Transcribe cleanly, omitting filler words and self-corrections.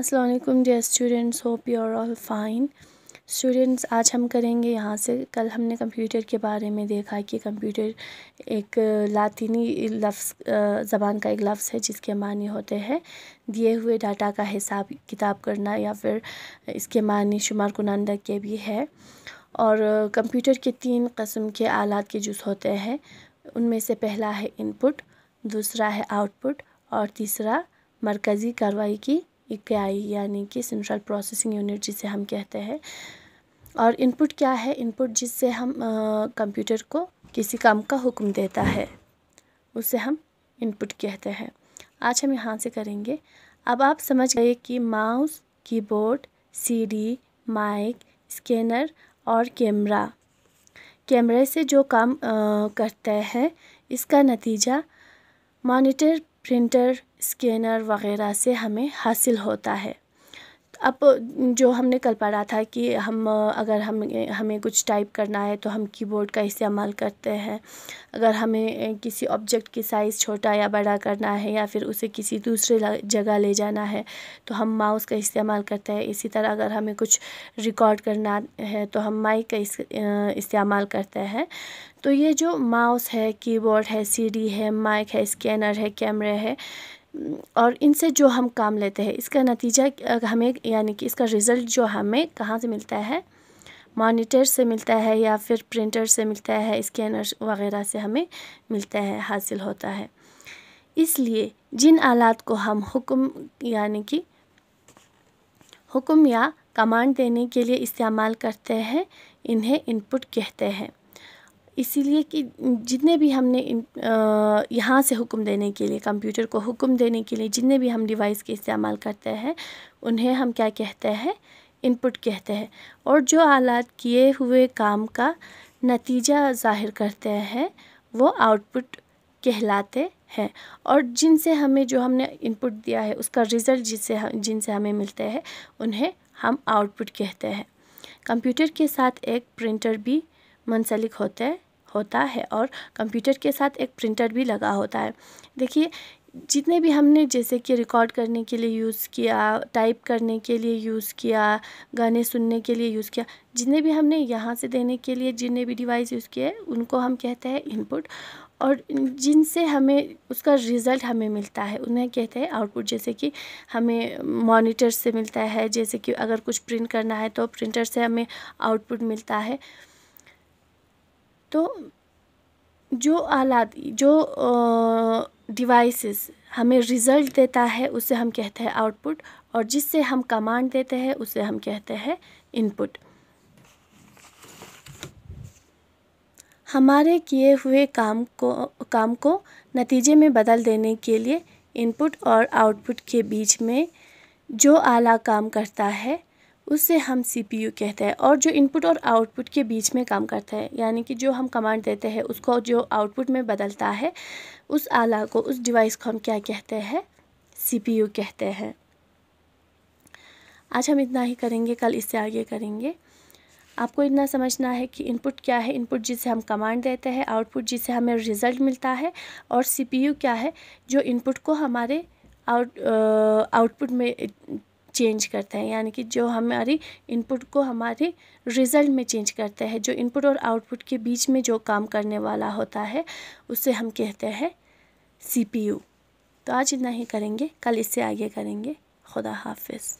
السلام علیکم dear students, hope you are all fine. Students, آج ہم کریں گے یہاں سے کل ہم نے کمپیوٹر کے بارے میں دیکھا کہ کمپیوٹر ایک لاطینی زبان کا ایک لفظ ہے جس کے معنی ہوتے ہیں دیے ہوئے ڈاٹا کا حساب کتاب کرنا، یا پھر اس کے معنی شمار کنندہ کے بھی ہے. اور کمپیوٹر کے 3 قسم کے آلات کے جز ہوتے ہیں. ان میں سے پہلا ہے ان پٹ، دوسرا ہے آؤٹ پٹ، اور تیسرا مرکزی کارروائی کی اکائی یعنی کہ سینٹرل پروسیسنگ یونٹ جسے ہم کہتے ہیں. اور ان پٹ کیا ہے؟ ان پٹ جس سے ہم کمپیوٹر کو کسی کام کا حکم دیتا ہے اسے ہم ان پٹ کہتے ہیں. آج ہم یہاں سے کریں گے. اب آپ سمجھ گئے کہ ماؤس، کی بورڈ، سی ڈی، مائک، اسکینر اور کیمرے سے جو کام کرتے ہیں اس کا نتیجہ مانیٹر، پرنٹر، اسکینر وغیرہ سے ہمیں حاصل ہوتا ہے. اب جو ہم نے کل پڑھا تھا کہ اگر ہمیں کچھ ٹائپ کرنا ہے تو ہم کی بورڈ کا استعمال کرتے ہیں. اگر ہمیں کسی آبجیکٹ کی سائز چھوٹا یا بڑا کرنا ہے یا پھر اسے کسی دوسرے جگہ لے جانا ہے تو ہم ماؤس کا استعمال کرتے ہیں. اسی طرح اگر ہمیں کچھ ریکارڈ کرنا ہے تو ہم مائک کا استعمال کرتے ہیں. تو یہ جو ماؤس ہے، کی بورڈ ہے، سی ڈی ہے، مائک ہے، اسکینر ہے، کیمرے ہے، اور ان سے جو ہم کام لیتے ہیں اس کا نتیجہ ہمیں یعنی کہ اس کا رزلٹ جو ہمیں کہاں سے ملتا ہے؟ مانیٹر سے ملتا ہے یا پھر پرنٹر سے ملتا ہے، اسکینر وغیرہ سے ہمیں ملتا ہے، حاصل ہوتا ہے. اس لیے جن آلات کو ہم حکم یا کمانڈ دینے کے لیے استعمال کرتے ہیں انہیں ان پٹ کہتے ہیں. اسی لیے کہ جتنے بھی ہم نے یہاں سے حکم دینے کے لیے، کمپیوٹر کو حکم دینے کے لیے جتنے بھی ہم ڈیوائس کے استعمال کرتے ہیں انہیں ہم کیا کہتے ہیں؟ ان پٹ کہتے ہیں. اور جو آلات کیے ہوئے کام کا نتیجہ ظاہر کرتے ہیں وہ آؤٹ پٹ کہلاتے ہیں. اور جو ہم نے ان پٹ دیا ہے اس کا رزلٹ جن سے ہمیں ملتے ہیں انہیں ہم آؤٹ پٹ کہتے ہیں. کمپیوٹر کے ساتھ ایک پرنٹر بھی منسلک ہوتا ہے اور کمپیوٹر کے ساتھ ایک پرنٹر بھی لگا ہوتا ہے. دیکھیے جتنے بھی ہم نے جیسے کہ ریکارڈ کرنے کے لیے یوز کیا، ٹائپ کرنے کے لیے یوز کیا، گانے سننے کے لیے یوز کیا، جتنے بھی ہم نے یہاں سے دینے کے لیے جتنے بھی ڈیوائس یوز کیے ان کو ہم کہتے ہیں ان پٹ. اور جن سے ہمیں اس کا رزلٹ ہمیں ملتا ہے انہیں کہتے ہیں آؤٹ پٹ. جیسے کہ ہمیں مانیٹر سے ملتا ہے، جیسے کہ اگر کچھ پرنٹ کرنا ہے تو پرنٹر سے ہمیں آؤٹ پٹ ملتا ہے. تو جو آلات، جو ڈیوائسز ہمیں رزلٹ دیتا ہے اسے ہم کہتے ہیں آؤٹ پٹ، اور جس سے ہم کمانڈ دیتے ہیں اسے ہم کہتے ہیں ان پٹ. ہمارے کیے ہوئے کام کو نتیجے میں بدل دینے کے لیے ان پٹ اور آؤٹ پٹ کے بیچ میں جو آلہ کام کرتا ہے اسے ہم سی پی یو کہتے ہیں. اور جو ان پٹ اور آؤٹ پٹ کے بیچ میں کام کرتا ہے یعنی کہ جو ہم کمانڈ دیتے ہیں اس کو جو آؤٹ پٹ میں بدلتا ہے اس آلہ کو، اس ڈیوائس کو ہم کیا کہتے ہیں؟ سی پی یو کہتے ہیں. آج ہم اتنا ہی کریں گے، کل اس سے آگے کریں گے. آپ کو اتنا سمجھنا ہے کہ ان پٹ کیا ہے؟ ان پٹ جس سے ہم کمانڈ دیتے ہیں، آؤٹ پٹ جس سے ہمیں رزلٹ ملتا ہے، اور سی پی یو کیا ہے؟ جو ان پٹ کو ہمارے آؤٹ پٹ میں چینج کرتے ہیں، یعنی کہ جو ہماری ان پٹ کو ہمارے رزلٹ میں چینج کرتے ہیں. جو ان پٹ اور آؤٹ پٹ کے بیچ میں جو کام کرنے والا ہوتا ہے اسے ہم کہتے ہیں سی پی یو. تو آج اتنا ہی کریں گے، کل اس سے آگے کریں گے. خدا حافظ.